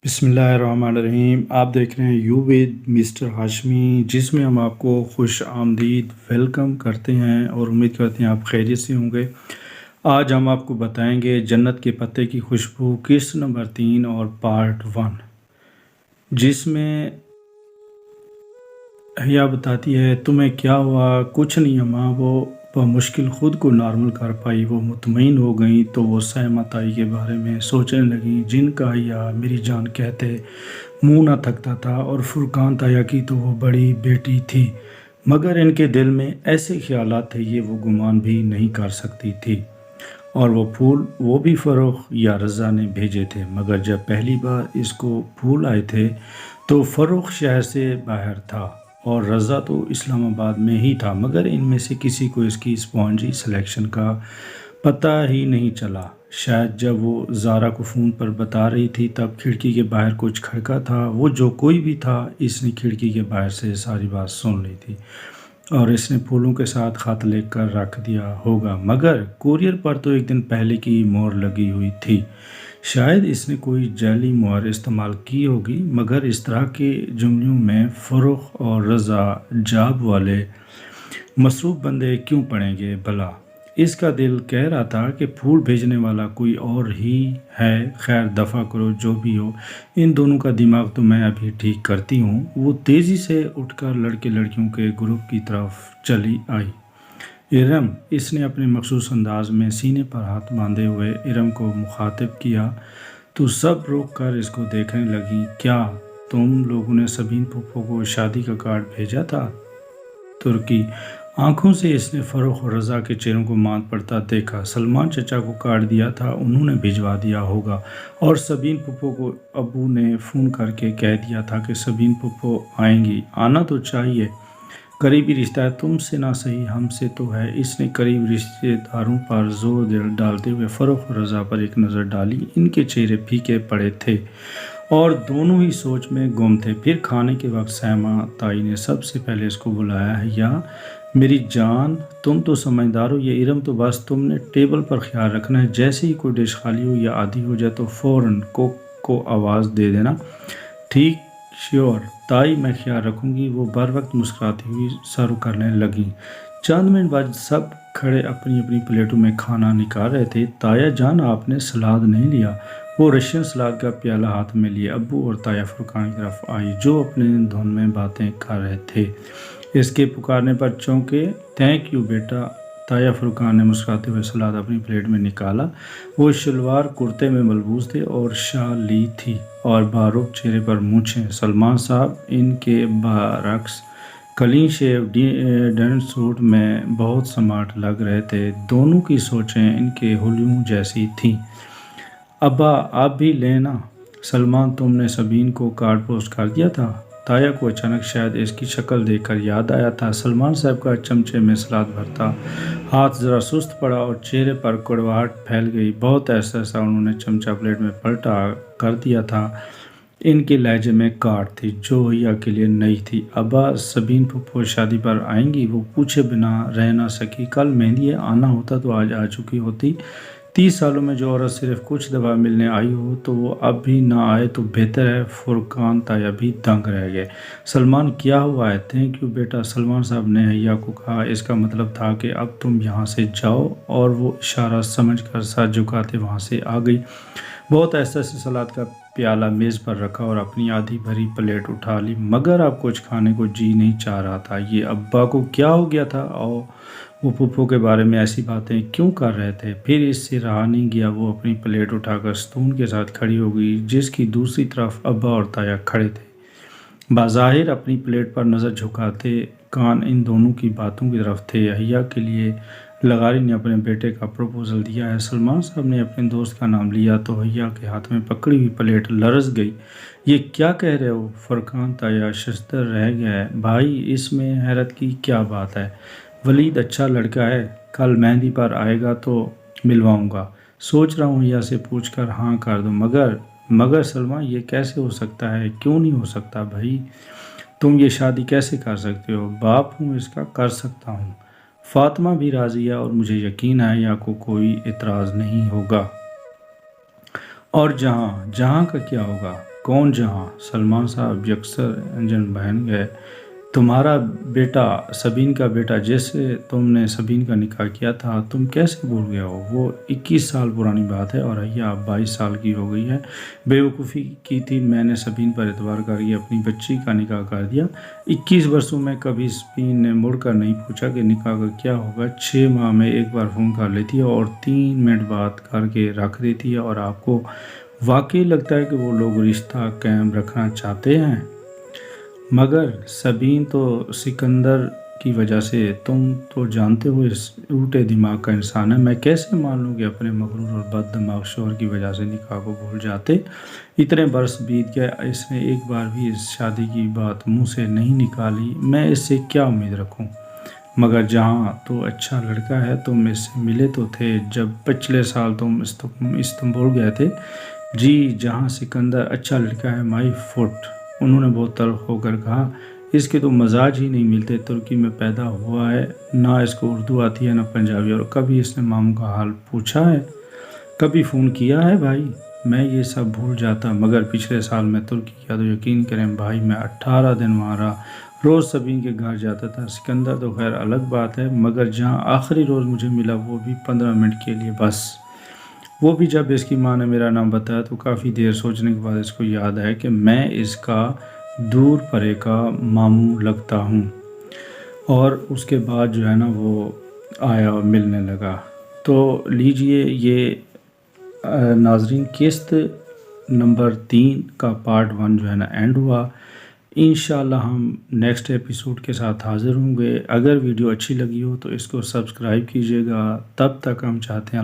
بسم اللہ الرحمن الرحیم۔ آپ دیکھ رہے ہیں یو ود مسٹر ہاشمی، جس میں ہم آپ کو خوش آمدید ویلکم کرتے ہیں اور امید کرتے ہیں آپ خیریت سے ہوں گے۔ آج ہم آپ کو بتائیں گے جنت کے پتے کی خوشبو قسط نمبر 3 اور پارٹ 1، جس میں حیا بتاتی ہے تمہیں کیا ہوا؟ کچھ نہیں اماں، وہ بمشکل خود کو نارمل کر پائی۔ وہ مطمئن ہو گئیں تو وہ سہمہ تائی کے بارے میں سوچنے لگیں، جن کا حیا میری جان کہتے منہ نہ تھکتا تھا، اور فرقان تایا کی تو وہ بڑی بیٹی تھی، مگر ان کے دل میں ایسے خیالات تھے یہ وہ گمان بھی نہیں کر سکتی تھی۔ اور وہ پھول وہ بھی فروخ یا رضا نے بھیجے تھے، مگر جب پہلی بار اس کو پھول آئے تھے تو فروخ شہر سے باہر تھا اور رضا تو اسلام آباد میں ہی تھا، مگر ان میں سے کسی کو اس کی اسپانجی سلیکشن کا پتہ ہی نہیں چلا۔ شاید جب وہ زارا کو فون پر بتا رہی تھی تب کھڑکی کے باہر کچھ کھڑکا تھا۔ وہ جو کوئی بھی تھا، اس نے کھڑکی کے باہر سے ساری بات سن لی تھی اور اس نے پھولوں کے ساتھ خط لکھ کر رکھ دیا ہوگا، مگر کوریئر پر تو ایک دن پہلے کی مہر لگی ہوئی تھی۔ شاید اس نے کوئی جعلی مہر استعمال کی ہوگی، مگر اس طرح کے جملوں میں فروخ اور رضا جاب والے مصروف بندے کیوں پڑیں گے بھلا؟ اس کا دل کہہ رہا تھا کہ پھول بھیجنے والا کوئی اور ہی ہے۔ خیر دفع کرو، جو بھی ہو، ان دونوں کا دماغ تو میں ابھی ٹھیک کرتی ہوں۔ وہ تیزی سے اٹھ کر لڑکے لڑکیوں کے گروپ کی طرف چلی آئی۔ ارم، اس نے اپنے مخصوص انداز میں سینے پر ہاتھ باندھے ہوئے ارم کو مخاطب کیا تو سب رک کر اس کو دیکھنے لگیں۔ کیا تم لوگوں نے سبین پھپھو کو شادی کا کارڈ بھیجا تھا؟ ترکی آنکھوں سے اس نے فروخ اور رضا کے چہروں کو ماند پڑتا دیکھا۔ سلمان چچا کو کارڈ دیا تھا، انہوں نے بھجوا دیا ہوگا، اور سبین پھپھو کو ابو نے فون کر کے کہہ دیا تھا کہ سبین پھپھو آئیں گی۔ آنا تو چاہیے، قریبی رشتہ ہے، تم سے نہ صحیح ہم سے تو ہے۔ اس نے قریب رشتہ داروں پر زور ڈالتے ہوئے فروخ اور رضا پر ایک نظر ڈالی۔ ان کے چہرے پھیکے پڑے تھے اور دونوں ہی سوچ میں گم تھے۔ پھر کھانے کے وقت سہمہ تائی نے سب سے پہلے اس کو بلایا۔ حیا میری جان، تم تو سمجھدار ہو، یہ ارم تو بس تم نے ٹیبل پر خیال رکھنا ہے، جیسے ہی کوئی ڈش خالی ہو یا آدھی ہو جائے تو فوراً کوک کو آواز دے دینا۔ ٹھیک، شیور تائی، میں خیال رکھوں گی۔ وہ بر وقت مسکراتی ہوئی سرو کرنے لگیں۔ چند منٹ بعد سب کھڑے اپنی اپنی پلیٹوں میں کھانا نکال رہے تھے۔ تایا جان، آپ نے سلاد نہیں لیا؟ وہ رشین سلاد کا پیالہ ہاتھ میں لیے ابو اور تایا فرقان کی طرف آئی، جو اپنے دھن میں باتیں کر رہے تھے۔ اس کے پکارنے پر چونکے۔ تھینک یو بیٹا۔ تایا فرقان نے مسکراتے ہوئے سلاد اپنی پلیٹ میں نکالا۔ وہ شلوار کرتے میں ملبوس تھے اور شال لی تھی اور باروک چہرے پر مونچھیں۔ سلمان صاحب ان کے برعکس کلین شیو ڈینٹ سوٹ میں بہت سمارٹ لگ رہے تھے۔ دونوں کی سوچیں ان کے حلیوں جیسی تھیں۔ ابا آپ بھی لیں نا۔ سلمان، تم نے سبین کو کارڈ پوسٹ کر دیا تھا؟ تایا کو اچانک شاید اس کی شکل دیکھ کر یاد آیا تھا۔ سلمان صاحب کا چمچے میں سلاد بھرتا ہاتھ ذرا سست پڑا اور چہرے پر کڑواہٹ پھیل گئی۔ بہت ایسا انہوں نے چمچہ پلیٹ میں پلٹا کر دیا تھا۔ ان کے لہجے میں کاٹ تھی جو حیا کے لیے نئی تھی۔ ابا، سبین پھپھو شادی پر آئیں گی؟ وہ پوچھے بنا رہ نہ سکی۔ کل مہندی ہے، آنا ہوتا تو آج آ چکی ہوتی۔ 30 سالوں میں جو عورت صرف کچھ دفعہ ملنے آئی ہو تو وہ اب بھی نہ آئے تو بہتر ہے۔ فرقان تایا بھی دنگ رہ گئے۔ سلمان، کیا ہوا ہے؟ تھینک یو بیٹا، سلمان صاحب نے حیا کو کہا۔ اس کا مطلب تھا کہ اب تم یہاں سے جاؤ، اور وہ اشارہ سمجھ کر سر جھکاتے وہاں سے آ گئی۔ بہت ایسے سلاد کا پیالہ میز پر رکھا اور اپنی آدھی بھری پلیٹ اٹھا لی، مگر اب کچھ کھانے کو جی نہیں چاہ رہا تھا۔ یہ ابا کو کیا ہو گیا تھا؟ اور وہ پھپھو کے بارے میں ایسی باتیں کیوں کر رہے تھے؟ پھر اس سے رہا نہیں گیا، وہ اپنی پلیٹ اٹھا کر ستون کے ساتھ کھڑی ہو گئی، جس کی دوسری طرف ابا اور تایا کھڑے تھے، بظاہر اپنی پلیٹ پر نظر جھکاتے۔ کان ان دونوں کی باتوں کی طرف تھے۔ حیا کے لیے لغاری نے اپنے بیٹے کا پروپوزل دیا ہے۔ سلمان صاحب نے اپنے دوست کا نام لیا تو حیا کے ہاتھ میں پکڑی ہوئی پلیٹ لرز گئی۔ یہ کیا کہہ رہے ہو؟ فرقان تایا ششدر رہ گیا۔ بھائی، اس میں حیرت کی کیا بات ہے؟ ولید اچھا لڑکا ہے، کل مہندی پر آئے گا تو ملواؤں گا۔ سوچ رہا ہوں حیا سے پوچھ کر ہاں کر دوں، مگر سلمان، یہ کیسے ہو سکتا ہے؟ کیوں نہیں ہو سکتا بھائی؟ تم یہ شادی کیسے کر سکتے ہو؟ باپ ہوں اس کا، کر سکتا ہوں۔ فاطمہ بھی راضی ہے اور مجھے یقین ہے حیا کو کوئی اعتراض نہیں ہوگا۔ اور جہاں کا کیا ہوگا؟ کون جہاں سلمان صاحب یکسر انجن بہن گئے، تمہارا بیٹا سبین کا بیٹا جیسے تم نے سبین کا نکاح کیا تھا تم کیسے بھول گئے ہو؟ وہ 21 سال پرانی بات ہے اور حیا اب 22 سال کی ہو گئی ہے۔ بے وقوفی کی تھی میں نے سبین پر اعتبار کر کے اپنی بچی کا نکاح کر دیا۔ 21 برسوں میں کبھی سبین نے مڑ کر نہیں پوچھا کہ نکاح کا کیا ہوگا۔ 6 ماہ میں ایک بار فون کر لیتی ہے اور 3 منٹ بات کر کے رکھ دیتی ہے۔ اور آپ کو واقعی لگتا ہے کہ وہ لوگ رشتہ قائم رکھنا چاہتے ہیں؟ مگر سبین تو سکندر کی وجہ سے، تم تو جانتے ہو اس الٹے دماغ کا انسان ہے، میں کیسے مان لوں کہ اپنے مغرور اور بد دماغ شوہر کی وجہ سے نکاح کو بھول جاتے؟ اتنے برس بیت گئے، اس نے ایک بار بھی اس شادی کی بات منہ سے نہیں نکالی، میں اس سے کیا امید رکھوں؟ مگر جہاں تو اچھا لڑکا ہے، تم اس سے ملے تو تھے جب پچھلے سال تم استنبول گئے تھے۔ جی جہاں سکندر اچھا لڑکا ہے مائی فٹ، انہوں نے بہت تلخ ہو کر کہا، اس کے تو مزاج ہی نہیں ملتے، ترکی میں پیدا ہوا ہے، نہ اس کو اردو آتی ہے نہ پنجابی، اور کبھی اس نے ماموں کا حال پوچھا ہے؟ کبھی فون کیا ہے بھائی؟ میں یہ سب بھول جاتا، مگر پچھلے سال میں ترکی کیا تو یقین کریں بھائی میں 18 دن وہاں رہا، روز سبین کے گھر جاتا تھا۔ سکندر تو خیر الگ بات ہے، مگر جہاں آخری روز مجھے ملا وہ بھی 15 منٹ کے لیے بس، وہ بھی جب اس کی ماں نے میرا نام بتایا تو کافی دیر سوچنے کے بعد اس کو یاد آیا کہ میں اس کا دور پرے کا ماموں لگتا ہوں، اور اس کے بعد جو ہے نا وہ آیا اور ملنے لگا۔ تو لیجئے یہ ناظرین قسط نمبر 3 کا پارٹ 1 جو ہے نا اینڈ ہوا۔ انشاءاللہ ہم نیکسٹ ایپیسوڈ کے ساتھ حاضر ہوں گے۔ اگر ویڈیو اچھی لگی ہو تو اس کو سبسکرائب کیجیے گا۔ تب تک ہم چاہتے ہیں